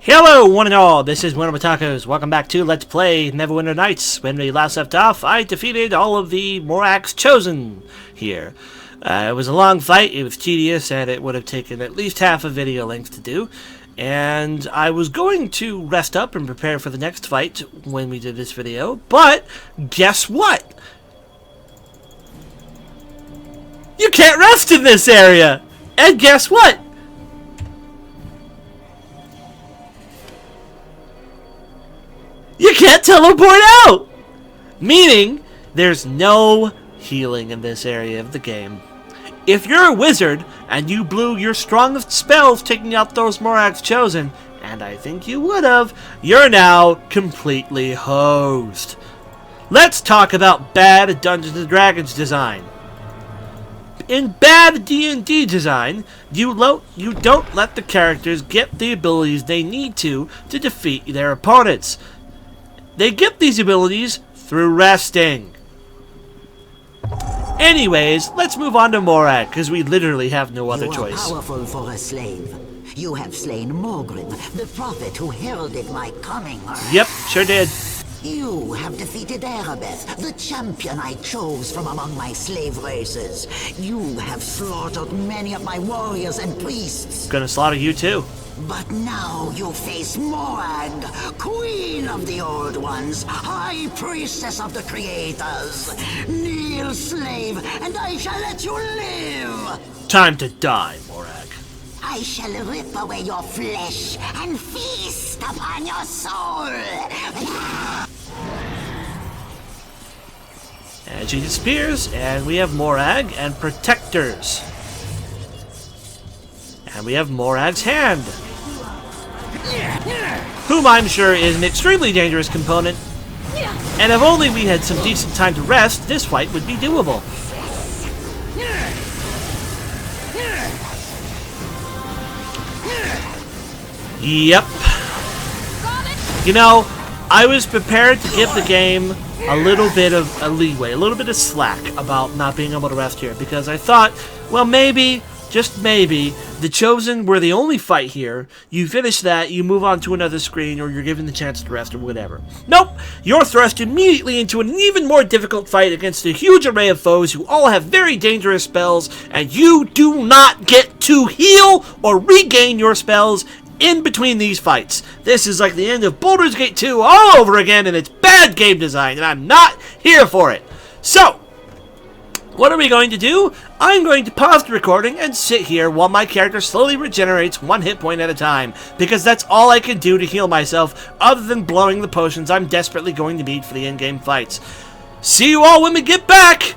Hello, one and all. This is WellArmedWithTacos. Welcome back to Let's Play Neverwinter Nights. When we last left off, I defeated all of the Morag's chosen here. It was a long fight, it was tedious, and it would have taken at least half a video length to do. And I was going to rest up and prepare for the next fight when we did this video, but guess what? You can't rest in this area! And guess what? You can't teleport out! Meaning, there's no healing in this area of the game. If you're a wizard, and you blew your strongest spells taking out those Morag's chosen, and I think you would've, you're now completely hosed. Let's talk about bad Dungeons & Dragons design. In bad D&D design, you don't let the characters get the abilities they need to defeat their opponents. They get these abilities through resting. Anyways, let's move on to Morag, because we literally have no other choice. You are powerful for a slave. You have slain Morag, the prophet who heralded my coming. Yep, sure did. You have defeated Aribeth, the champion I chose from among my slave races. You have slaughtered many of my warriors and priests. Gonna slaughter you too. But now you face Morag, queen of the old ones, high priestess of the creators. Kneel, slave, and I shall let you live. Time to die, Morag. I shall rip away your flesh and feast upon your soul. And she disappears, and we have Morag and protectors. And we have Morag's hand, whom I'm sure is an extremely dangerous component. And if only we had some decent time to rest, this fight would be doable. Yep. You know, I was prepared to give the game a little bit of a leeway, a little bit of slack about not being able to rest here, because I thought, well, maybe, just maybe, the Chosen were the only fight here. You finish that, you move on to another screen, or you're given the chance to rest, or whatever. Nope! You're thrust immediately into an even more difficult fight against a huge array of foes who all have very dangerous spells, and you do not get to heal or regain your spells in between these fights. This is like the end of Baldur's Gate 2 all over again, and it's bad game design, and I'm not here for it. So, what are we going to do? I'm going to pause the recording and sit here while my character slowly regenerates 1 hit point at a time, because that's all I can do to heal myself other than blowing the potions I'm desperately going to need for the in-game fights. See you all when we get back!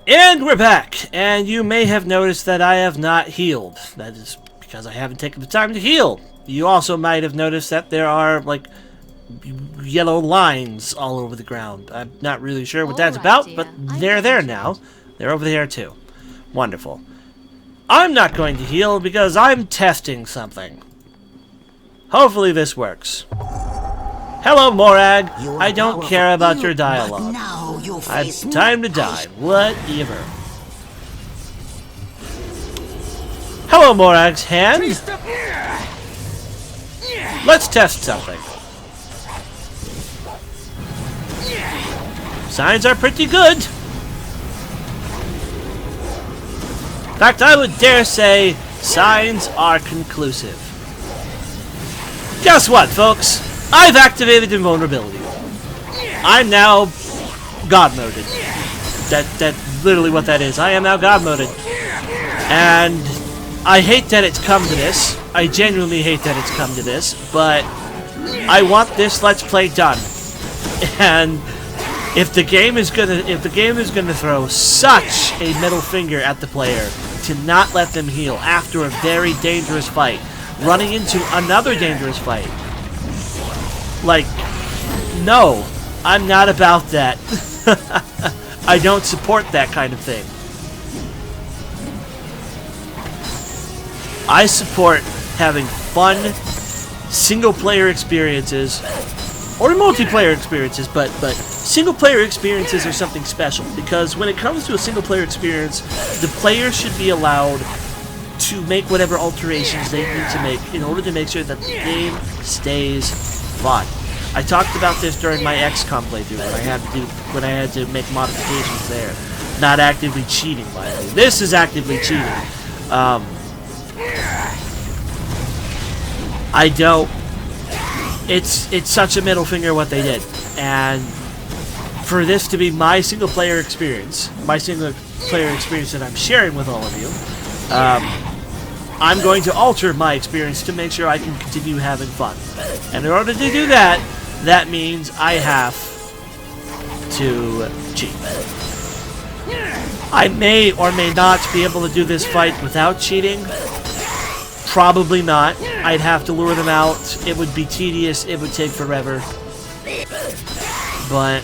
And we're back, and you may have noticed that I have not healed. That is because I haven't taken the time to heal. You also might have noticed that there are, like, yellow lines all over the ground. I'm not really sure what that's about, but they're there now. They're over there too. Wonderful. I'm not going to heal because I'm testing something. Hopefully this works. Hello, Morag. I don't care about your dialogue. I've time to die. Whatever. Hello, Morag's hand. Let's test something. Signs are pretty good. In fact, I would dare say signs are conclusive. Guess what, folks? I've activated invulnerability. I'm now God-moded. That's literally what that is. I am now God-moded. And I hate that it's come to this. I genuinely hate that it's come to this, but I want this Let's Play done. And if the game is gonna throw such a middle finger at the player to not let them heal after a very dangerous fight, running into another dangerous fight, like, no, I'm not about that. I don't support that kind of thing. I support having fun single-player experiences, or multiplayer experiences, but single-player experiences are something special, because when it comes to a single-player experience, the player should be allowed to make whatever alterations they need to make in order to make sure that the game stays fun. I talked about this during my XCOM playthrough when I had to make modifications there. Not actively cheating, by the way. This is actively cheating. I don't. It's such a middle finger what they did, and for this to be my single player experience that I'm sharing with all of you, I'm going to alter my experience to make sure I can continue having fun. And in order to do that, that means I have to cheat. I may or may not be able to do this fight without cheating. Probably not. I'd have to lure them out. It would be tedious. It would take forever. But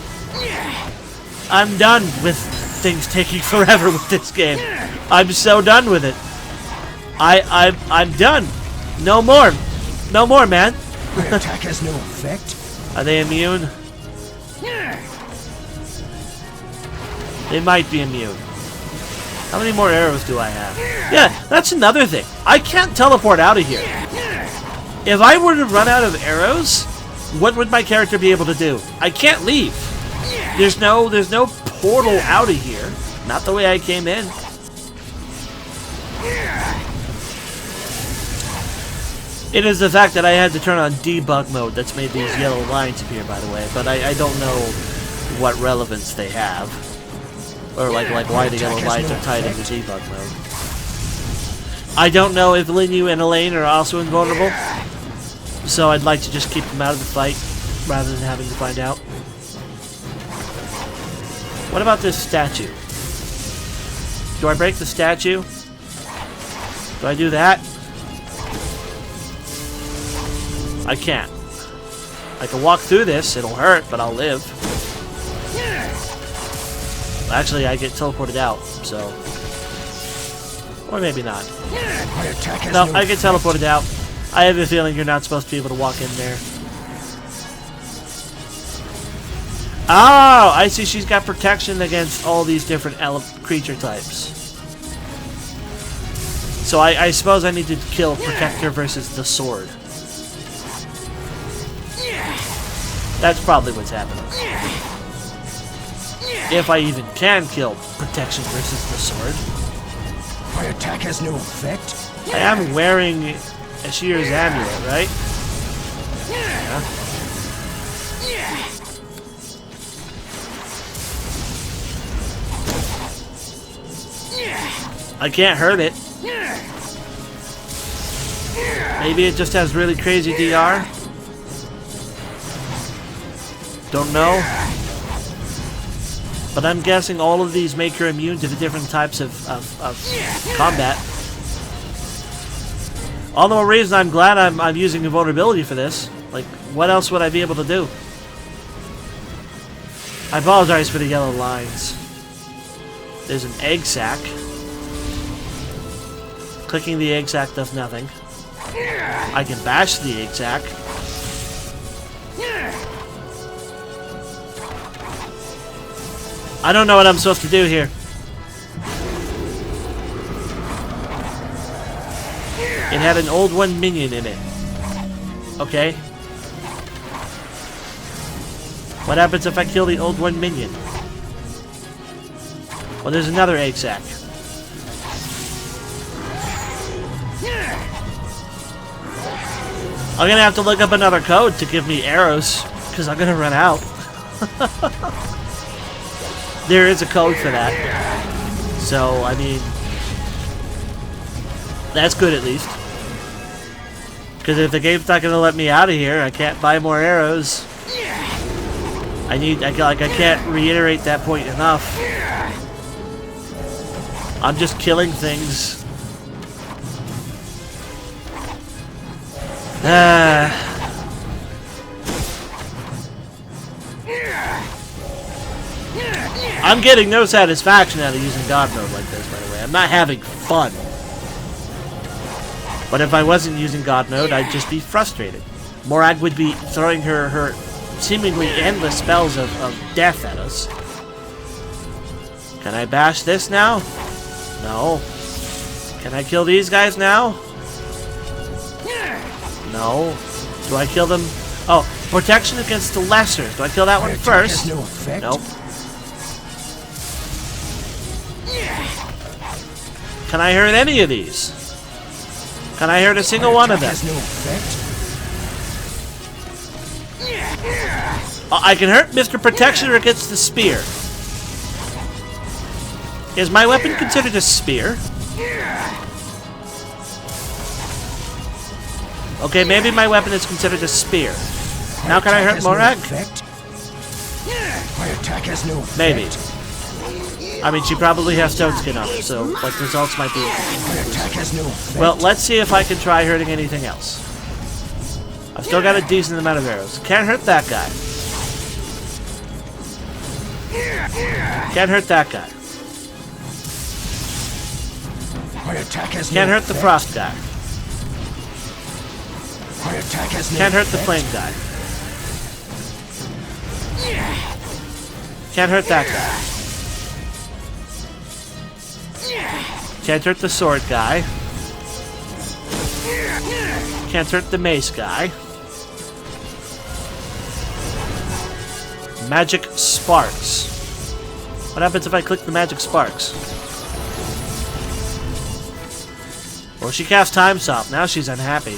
I'm done with things taking forever with this game. I'm so done with it. I'm done. No more. No more, man. My attack has no effect. Are they immune? They might be immune. How many more arrows do I have? Yeah, that's another thing. I can't teleport out of here. If I were to run out of arrows, what would my character be able to do? I can't leave. There's no portal out of here. Not the way I came in. It is the fact that I had to turn on debug mode that's made these yellow lines appear, by the way. But I don't know what relevance they have. Or like why the yellow lines are tied into debug mode. I don't know if Linyu and Elaine are also invulnerable. So I'd like to just keep them out of the fight rather than having to find out. What about this statue? Do I break the statue? Do I do that? I can't. I can walk through this, it'll hurt, but I'll live. Actually, I get teleported out, so... Or maybe not. No, I get teleported out. I have a feeling you're not supposed to be able to walk in there. Oh! I see she's got protection against all these different creature types. So I suppose I need to kill Protector versus the sword. That's probably what's happening. If I even can kill Protection versus the sword. My attack has no effect. I am wearing Ashir's amulet, right? Yeah. I can't hurt it. Maybe it just has really crazy DR. Don't know. But I'm guessing all of these make her immune to the different types of combat. All the more reason I'm glad I'm using invulnerability for this. Like, what else would I be able to do? I apologize for the yellow lines. There's an egg sac. Clicking the egg sac does nothing. I can bash the egg sac. I don't know what I'm supposed to do here. It had an old one minion in it. Okay. What happens if I kill the old one minion? Well, there's another egg sac. I'm gonna have to look up another code to give me arrows, because I'm gonna run out. There is a code for that. So, I mean, that's good at least. Because if the game's not gonna let me out of here, I can't buy more arrows. I can't reiterate that point enough. I'm just killing things. I'm getting no satisfaction out of using God mode like this, by the way. I'm not having fun. But if I wasn't using God mode, I'd just be frustrated. Morag would be throwing her seemingly endless spells of death at us. Can I bash this now? No. Can I kill these guys now? No. Do I kill them? Oh, protection against the lesser. Do I kill that one first? No effect. Nope. Can I hurt any of these? Can I hurt a single one of them? No effect. I can hurt Mr. Protection against the spear. Is my weapon considered a spear? Okay, maybe my weapon is considered a spear. Now can I hurt Morag? My attack has no effect. Maybe. I mean, she probably has stone skin on her, so like results might be. My attack has no effect. Well, let's see if I can try hurting anything else. I've still got a decent amount of arrows. Can't hurt that guy. Can't hurt that guy. My attack has no Can't hurt the effect. frost guy. My attack has no Can't hurt the effect. flame guy. Can't hurt that guy. Can't hurt the sword guy. Can't hurt the mace guy. Magic sparks. What happens if I click the magic sparks? Well, she cast Time Stop. Now she's unhappy.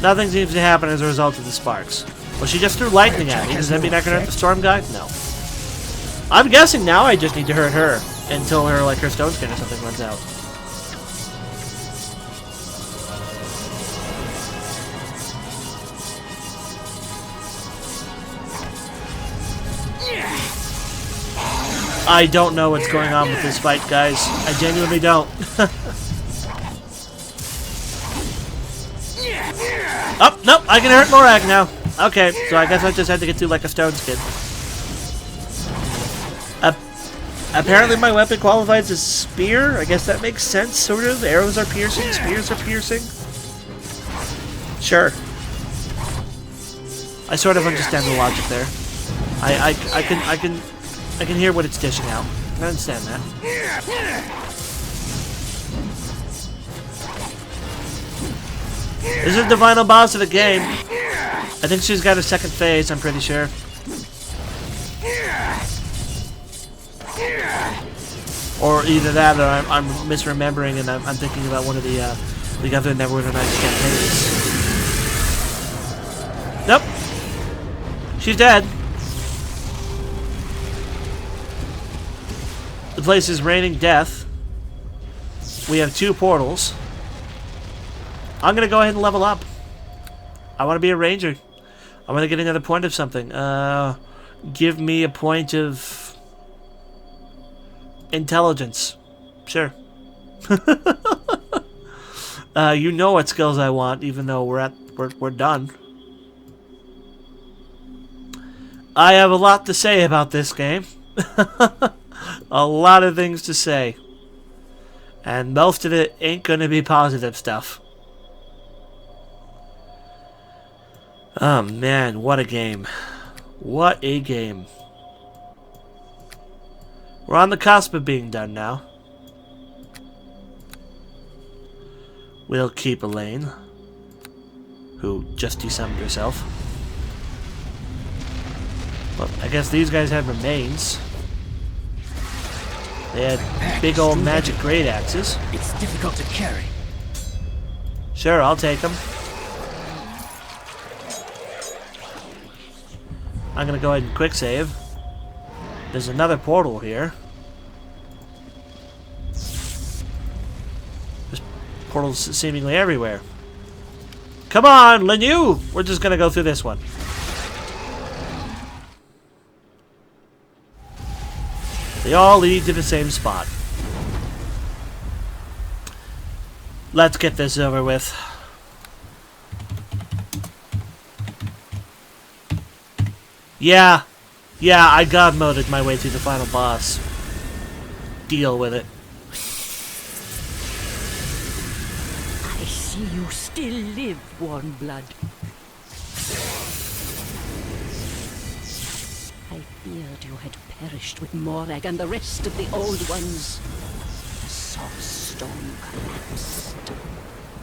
Nothing seems to happen as a result of the sparks. Well, she just threw lightning at me. Does that mean I can hurt the storm guy? No. I'm guessing now I just need to hurt her until her, like, her stone skin or something runs out. I don't know what's going on with this fight, guys. I genuinely don't. Oh, nope, I can hurt Morag now. Okay, so I guess I just had to get through like a stone skin. Apparently my weapon qualifies as spear. I guess that makes sense, sort of. Arrows are piercing, spears are piercing. Sure. I sort of understand the logic there. I can hear what it's dishing out. I understand that. This is the final boss of the game. I think she's got a second phase, I'm pretty sure. Or either that, or I'm misremembering and I'm thinking about one of the other Neverwinter Nights campaigns. Nope. She's dead. The place is raining death. We have 2 portals. I'm gonna go ahead and level up. I want to be a ranger. I want to get another point of something. Give me a point of intelligence. Sure. You know what skills I want, even though we're done. I have a lot to say about this game. A lot of things to say. And most of it ain't gonna be positive stuff. Oh man, what a game. What a game. We're on the cusp of being done now. We'll keep Elaine, who just desummoned herself. Well, I guess these guys have remains. They had big old magic great axes. It's difficult to carry. Sure, I'll take them. I'm gonna go ahead and quick save. There's another portal here. There's portals seemingly everywhere. Come on, Lenu! We're just gonna go through this one. They all lead to the same spot. Let's get this over with. Yeah, I god moded my way through the final boss. Deal with it. I see you still live, Warmblood. feared you had perished with Morag and the rest of the Old Ones. The soft stone collapsed.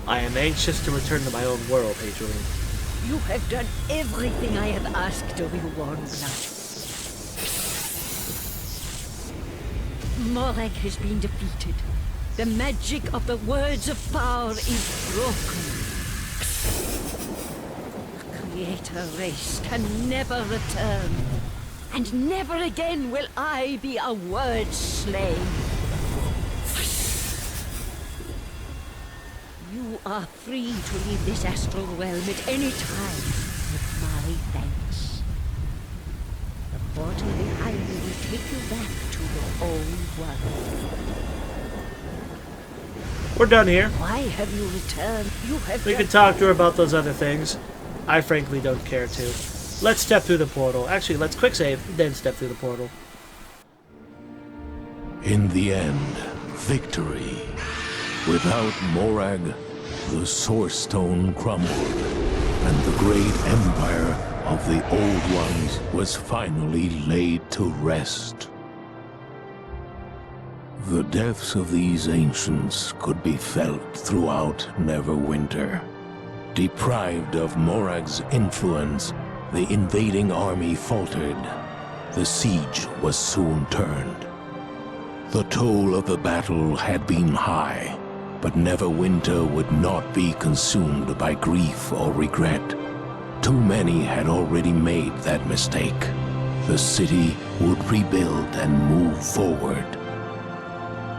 I am anxious to return to my own world, Adrian. You have done everything I have asked of you, Warmblood. Morag has been defeated. The magic of the words of power is broken. The creator race can never return. And never again will I be a word slave. You are free to leave this astral realm at any time with my thanks. The portal behind you will take you back to your own world. We're done here. Why have you returned? You have We can talk to her about those other things. I frankly don't care to. Let's step through the portal. Actually, let's quick save, then step through the portal. In the end, victory. Without Morag, the Source Stone crumbled, and the great empire of the Old Ones was finally laid to rest. The deaths of these ancients could be felt throughout Neverwinter. Deprived of Morag's influence, the invading army faltered. The siege was soon turned. The toll of the battle had been high, but Neverwinter would not be consumed by grief or regret. Too many had already made that mistake. The city would rebuild and move forward.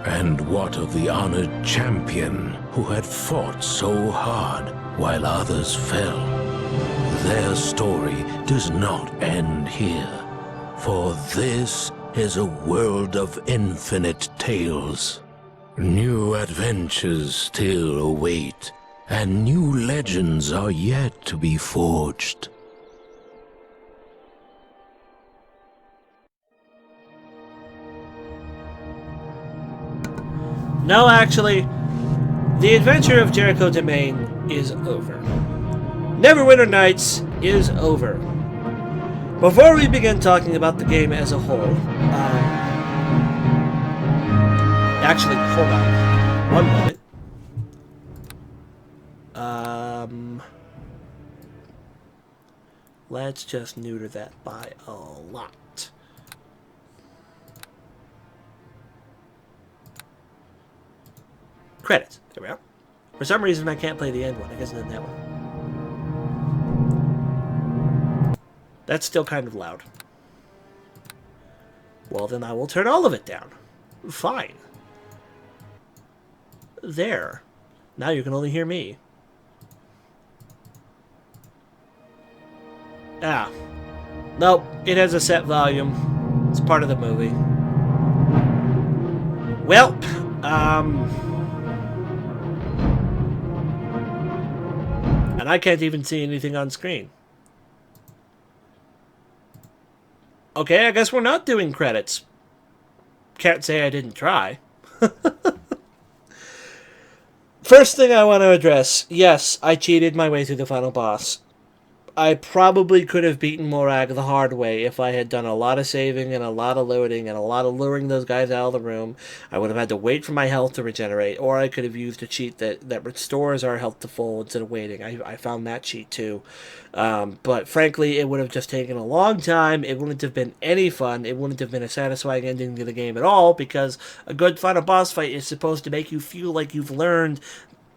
And what of the honored champion who had fought so hard while others fell? Their story does not end here, for this is a world of infinite tales. New adventures still await, and new legends are yet to be forged. No, actually, the adventure of Jericho Domain is over. Neverwinter Nights is over. Before we begin talking about the game as a whole, actually, hold on. One moment. Let's just neuter that by a lot. Credits. There we are. For some reason, I can't play the end one. I guess it's in that one. That's still kind of loud. Well, then I will turn all of it down. Fine. There. Now you can only hear me. Ah. Nope. It has a set volume. It's part of the movie. Well, and I can't even see anything on screen. Okay, I guess we're not doing credits. Can't say I didn't try. First thing I want to address. Yes, I cheated my way through the final boss. I probably could have beaten Morag the hard way if I had done a lot of saving and a lot of loading and a lot of luring those guys out of the room. I would have had to wait for my health to regenerate, or I could have used a cheat that restores our health to full instead of waiting. I found that cheat too. But frankly, it would have just taken a long time. It wouldn't have been any fun. It wouldn't have been a satisfying ending to the game at all, because a good final boss fight is supposed to make you feel like you've learned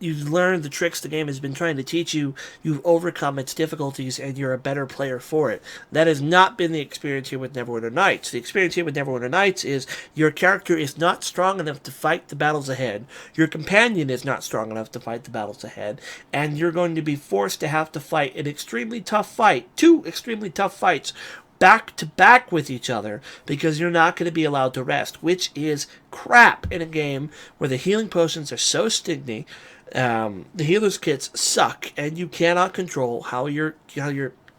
the tricks the game has been trying to teach you, you've overcome its difficulties, and you're a better player for it. That has not been the experience here with Neverwinter Nights. The experience here with Neverwinter Nights is your character is not strong enough to fight the battles ahead, your companion is not strong enough to fight the battles ahead, and you're going to be forced to have to fight an extremely tough fight, two extremely tough fights, back to back with each other, because you're not going to be allowed to rest, which is crap in a game where the healing potions are so stingy. The healer's kits suck, and you cannot control how your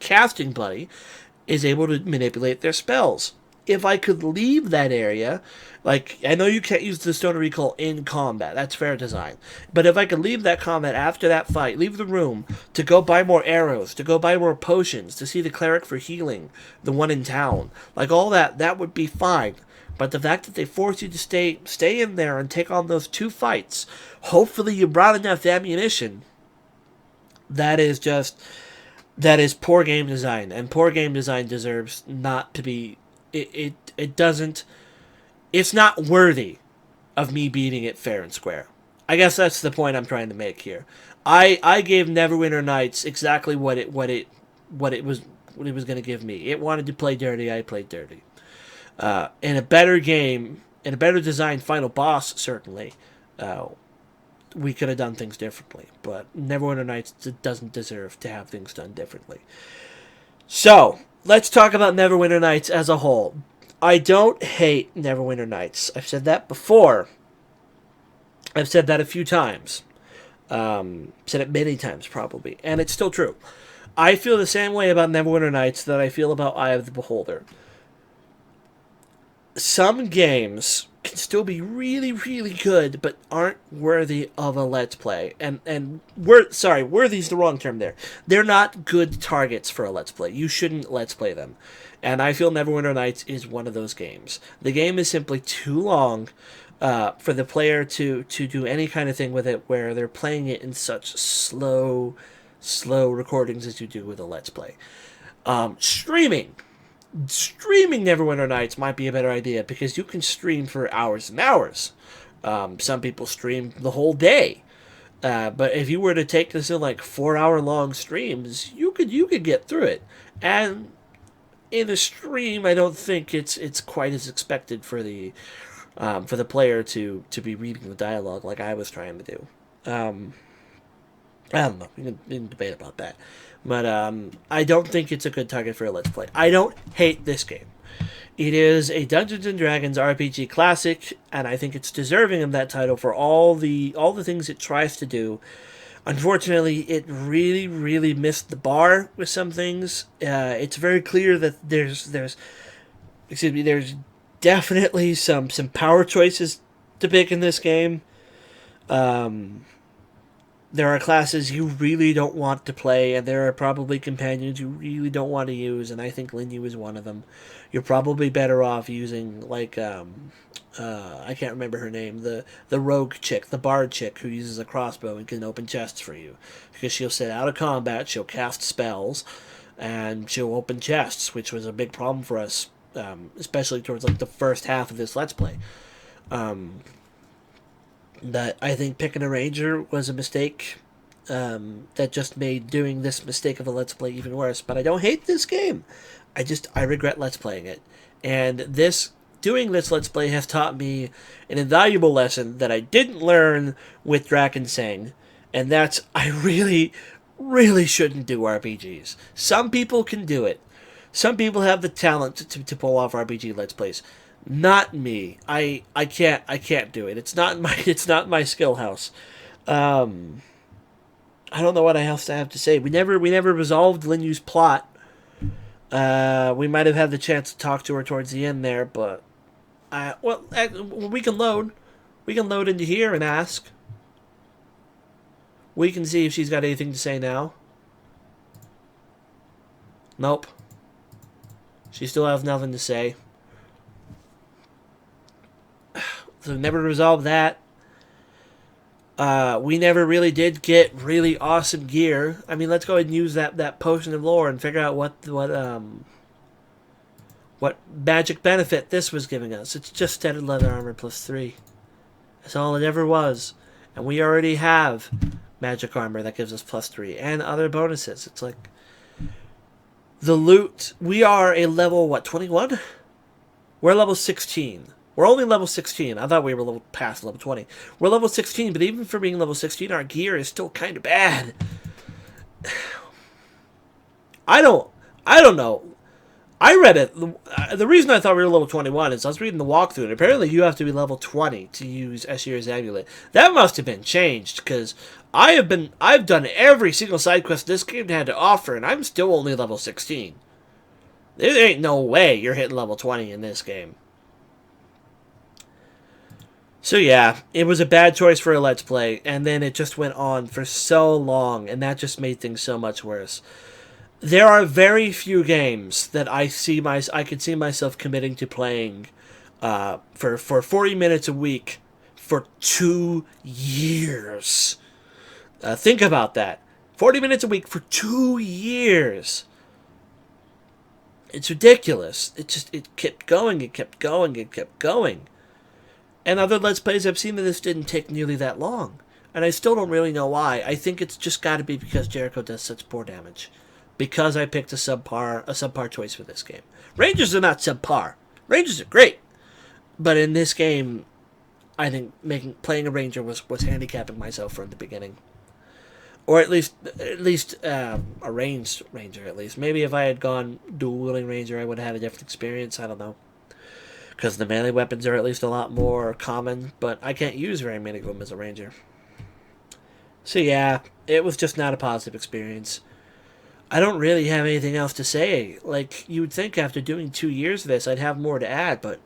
casting buddy is able to manipulate their spells. if I could leave that area, like, I know you can't use the Stone of Recall in combat. That's fair design. But if I could leave that combat after that fight, leave the room to go buy more arrows, to go buy more potions, to see the cleric for healing, the one in town, like all that, that would be fine. But the fact that they force you to stay in there and take on those 2 fights, hopefully you brought enough ammunition, that is poor game design. And poor game design deserves not to be, it doesn't, it's not worthy of me beating it fair and square. I guess that's the point I'm trying to make here. I gave Neverwinter Nights exactly what it was going to give me. It wanted to play dirty. I played dirty. In a better game, in a better designed final boss, certainly, we could have done things differently. But Neverwinter Nights doesn't deserve to have things done differently. So let's talk about Neverwinter Nights as a whole. I don't hate Neverwinter Nights. I've said that before. I've said that a few times. Said it many times, probably. And it's still true. I feel the same way about Neverwinter Nights that I feel about Eye of the Beholder. Some games can still be really, really good, but aren't worthy of a Let's Play. Worthy's the wrong term there. They're not good targets for a Let's Play. You shouldn't Let's Play them. And I feel Neverwinter Nights is one of those games. The game is simply too long for the player to do any kind of thing with it where they're playing it in such slow recordings as you do with a Let's Play. Streaming Neverwinter Nights might be a better idea because you can stream for hours and hours. Some people stream the whole day. But if you were to take this in like 4-hour long streams, you could get through it. And in a stream, I don't think it's quite as expected for the player to be reading the dialogue like I was trying to do. I don't know. We can debate about that. But I don't think it's a good target for a Let's Play. I don't hate this game. It is a Dungeons & Dragons RPG classic, and I think it's deserving of that title for all the things it tries to do. Unfortunately, it really, really missed the bar with some things. It's very clear that there's definitely some power choices to pick in this game. There are classes you really don't want to play, and there are probably companions you really don't want to use, and I think Linyu is one of them. You're probably better off using, like, I can't remember her name, the rogue chick, the bard chick who uses a crossbow and can open chests for you. Because she'll sit out of combat, she'll cast spells, and she'll open chests, which was a big problem for us, especially towards, like, the first half of this Let's Play. That I think picking a ranger was a mistake that just made doing this mistake of a Let's Play even worse. But I don't hate this game. I regret Let's Playing it. And doing this Let's Play has taught me an invaluable lesson that I didn't learn with Drakensang. And that's, I really, really shouldn't do RPGs. Some people can do it. Some people have the talent to pull off RPG Let's Plays. Not me. I can't do it. It's not my skill house. I don't know what else I have to say. We never resolved Linyu's plot. We might have had the chance to talk to her towards the end there, but we can load. We can load into here and ask. We can see if she's got anything to say now. Nope. She still has nothing to say. So never resolved that. We never really did get really awesome gear. I mean, let's go ahead and use that potion of lore and figure out what magic benefit this was giving us. It's just studded leather armor +3. That's all it ever was. And we already have magic armor that gives us +3 and other bonuses. It's like the loot. We are a level, 21? We're level 16. We're only level 16. I thought we were level past level 20. We're level 16, but even for being level 16, our gear is still kind of bad. I don't know. I read it. The reason I thought we were level 21 is I was reading the walkthrough, and apparently you have to be level 20 to use Ashir's Amulet. That must have been changed, because I've done every single side quest this game had to offer, and I'm still only level 16. There ain't no way you're hitting level 20 in this game. So yeah, it was a bad choice for a Let's Play, and then it just went on for so long, and that just made things so much worse. There are very few games that I could see myself committing to playing for 40 minutes a week for 2 years. Think about that. 40 minutes a week for 2 years. It's ridiculous. It kept going, it kept going, it kept going. And other Let's Plays I've seen that this didn't take nearly that long. And I still don't really know why. I think it's just got to be because Jericho does such poor damage. Because I picked a subpar choice for this game. Rangers are not subpar. Rangers are great. But in this game, I think playing a Ranger was handicapping myself from the beginning. Or at least a ranged Ranger, at least. Maybe if I had gone dual-wielding Ranger, I would have had a different experience. I don't know. Because the melee weapons are at least a lot more common, but I can't use very many of them as a Ranger. So yeah, it was just not a positive experience. I don't really have anything else to say. Like, you would think after doing 2 years of this, I'd have more to add, but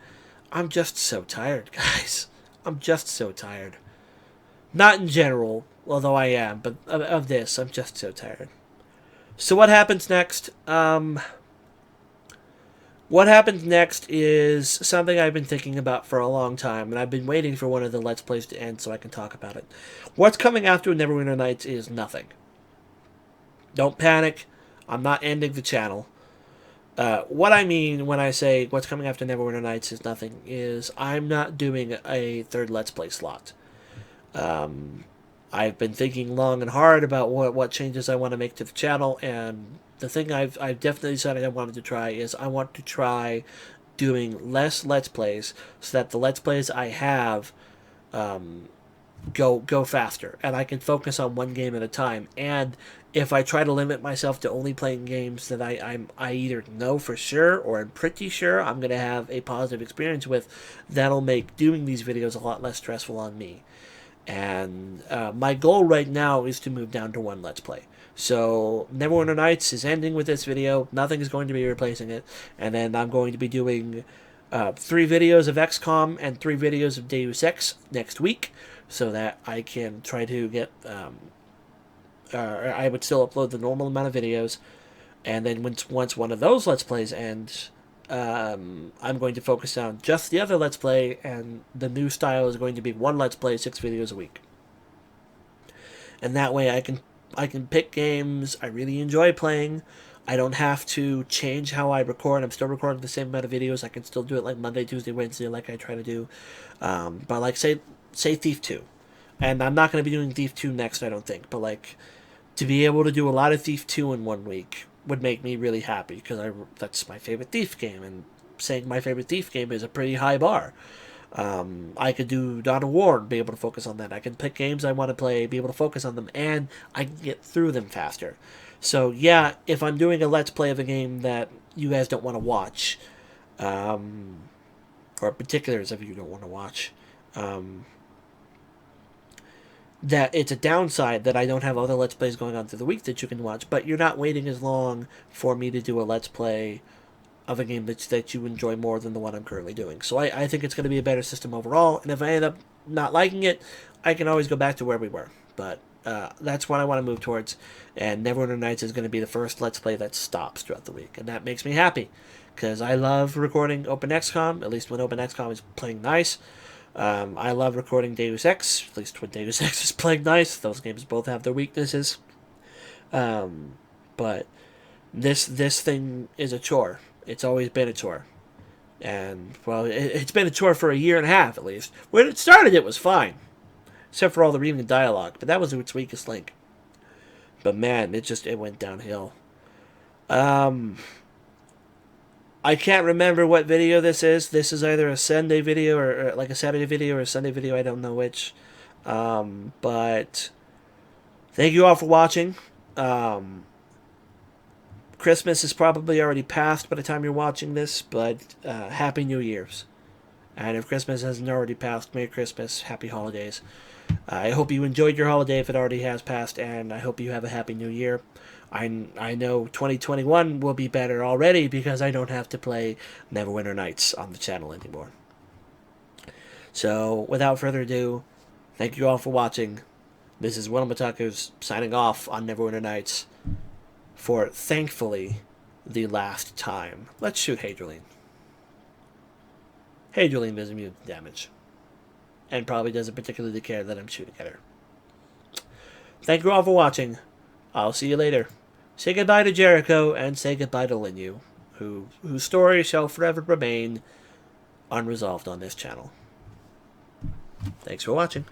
I'm just so tired, guys. I'm just so tired. Not in general, although I am, but of this, I'm just so tired. So what happens next? What happens next is something I've been thinking about for a long time, and I've been waiting for one of the Let's Plays to end so I can talk about it. What's coming after Neverwinter Nights is nothing. Don't panic. I'm not ending the channel. What I mean when I say what's coming after Neverwinter Nights is nothing is I'm not doing a third Let's Play slot. I've been thinking long and hard about what changes I want to make to the channel, and the thing I've definitely decided I wanted to try is I want to try doing less Let's Plays so that the Let's Plays I have go faster, and I can focus on one game at a time. And if I try to limit myself to only playing games that I either know for sure or I'm pretty sure I'm going to have a positive experience with, that'll make doing these videos a lot less stressful on me. And my goal right now is to move down to one Let's Play. So Neverwinter Nights is ending with this video. Nothing is going to be replacing it. And then I'm going to be doing 3 videos of XCOM and 3 videos of Deus Ex next week, so that I can try to get... I would still upload the normal amount of videos. And then once one of those Let's Plays ends, I'm going to focus on just the other Let's Play, and the new style is going to be 1 Let's Play, 6 videos a week. And that way I can pick games I really enjoy playing. I don't have to change how I record. I'm still recording the same amount of videos. I can still do it like Monday, Tuesday, Wednesday like I try to do. But like say Thief 2. And I'm not going to be doing Thief 2 next, I don't think. But like, to be able to do a lot of Thief 2 in 1 week would make me really happy, because that's my favorite Thief game, and saying my favorite Thief game is a pretty high bar. I could do Dawn of War and be able to focus on that. I can pick games I want to play, be able to focus on them, and I can get through them faster. So yeah, if I'm doing a Let's Play of a game that you guys don't want to watch, or particulars of you don't want to watch, that it's a downside that I don't have other Let's Plays going on through the week that you can watch, but you're not waiting as long for me to do a Let's Play of a game that you enjoy more than the one I'm currently doing. So I think it's going to be a better system overall, and if I end up not liking it, I can always go back to where we were. But that's what I want to move towards, and Neverwinter Nights is going to be the first Let's Play that stops throughout the week, and that makes me happy, because I love recording Open XCOM, at least when Open XCOM is playing nice. I love recording Deus Ex, at least when Deus Ex is playing nice. Those games both have their weaknesses. But this thing is a chore. It's always been a chore. And, well, it's been a chore for 1.5 years at least. When it started, it was fine. Except for all the reading and dialogue. But that was its weakest link. But man, it went downhill. I can't remember what video this is. This is either a Sunday video or like a Saturday video or a Sunday video. I don't know which. But thank you all for watching. Christmas is probably already passed by the time you're watching this, but Happy New Year's. And if Christmas hasn't already passed, Merry Christmas, Happy Holidays. I hope you enjoyed your holiday if it already has passed, and I hope you have a Happy New Year. I know 2021 will be better already because I don't have to play Neverwinter Nights on the channel anymore. So, without further ado, thank you all for watching. This is WellArmedWithTacos signing off on Neverwinter Nights for, thankfully, the last time. Let's shoot Hadrian. Hadrian is immune to damage. And probably doesn't particularly care that I'm shooting at her. Thank you all for watching. I'll see you later. Say goodbye to Jericho and say goodbye to Linyu, whose story shall forever remain unresolved on this channel. Thanks for watching.